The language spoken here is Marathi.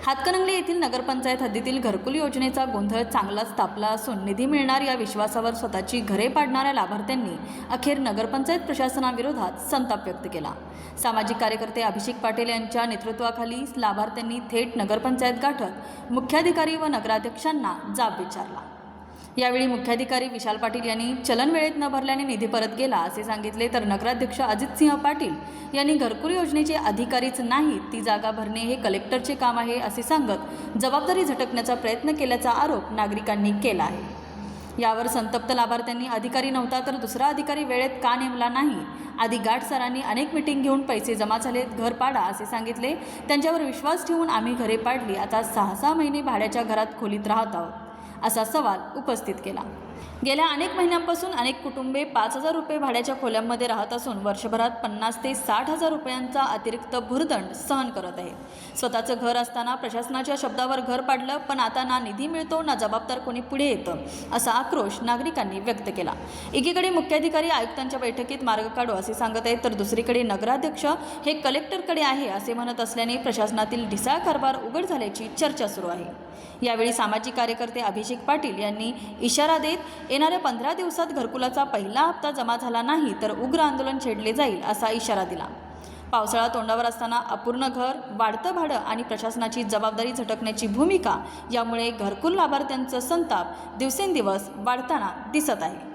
हातकणंगले येथील नगरपंचायत हद्दीतील घरकुल योजनेचा गोंधळ चांगलाच तापला असून निधी मिळणार या विश्वासावर स्वतःची घरे पाडणाऱ्या लाभार्थ्यांनी अखेर नगरपंचायत प्रशासनाविरोधात संताप व्यक्त केला। सामाजिक कार्यकर्ते अभिषेक पाटील यांच्या नेतृत्वाखाली लाभार्थ्यांनी थेट नगरपंचायत गाठत मुख्याधिकारी व नगराध्यक्षांना जाब विचारला। यावेळी मुख्याधिकारी विशाल पाटील यांनी चलन वेळेत न भरल्याने निधी परत गेला असे सांगितले, तर नगराध्यक्ष अजितसिंह पाटील यांनी घरकुल योजनेचे अधिकारीच नाहीत, ती जागा भरणे हे कलेक्टरचे काम आहे असे सांगत जबाबदारी झटकण्याचा प्रयत्न केल्याचा आरोप नागरिकांनी केला आहे। यावर संतप्त लाभार्थ्यांनी अधिकारी नव्हता तर दुसरा अधिकारी वेळेत का नेमला नाही, आधी गाठ सरांनी अनेक मीटिंग घेऊन पैसे जमा झालेत, घर पाडा असे सांगितले। त्यांच्यावर विश्वास ठेवून आम्ही घरे पाडली, आता 6-6 महिने भाड्याच्या घरात खोलीत राहत आहोत असा सवाल उपस्थित केला। गेल्या अनेक महिन्यांपासून अनेक कुटुंबे 5,000 रुपये भाड्याच्या खोल्यांमध्ये राहत असून वर्षभरात 50,000 ते 60,000 रुपयांचा अतिरिक्त भुर्दंड सहन करत आहेत। स्वतःचं घर असताना प्रशासनाच्या शब्दावर घर पाडलं, पण आता ना निधी मिळतो ना जबाबदार कोणी पुढे येतं असा आक्रोश नागरिकांनी व्यक्त केला। एकीकडे मुख्याधिकारी आयुक्तांच्या बैठकीत मार्ग काढू असे सांगत आहेत, तर दुसरीकडे नगराध्यक्ष हे कलेक्टरकडे आहे असे म्हणत असल्याने प्रशासनातील ढिसाळ कारभार उघड झाल्याची चर्चा सुरू आहे। यावेळी सामाजिक कार्यकर्ते अभिषेक पाटील यांनी इशारा देत येणाऱ्या 15 दिवसात घरकुलाचा पहिला हप्ता जमा झाला नाही तर उग्र आंदोलन छेडले जाईल असा इशारा दिला। पावसाळा तोंडावर असताना अपूर्ण घर, वाढतं भाडं आणि प्रशासनाची जबाबदारी झटकण्याची भूमिका यामुळे घरकुल लाभार्थ्यांचा संताप दिवसेंदिवस वाढताना दिसत आहे।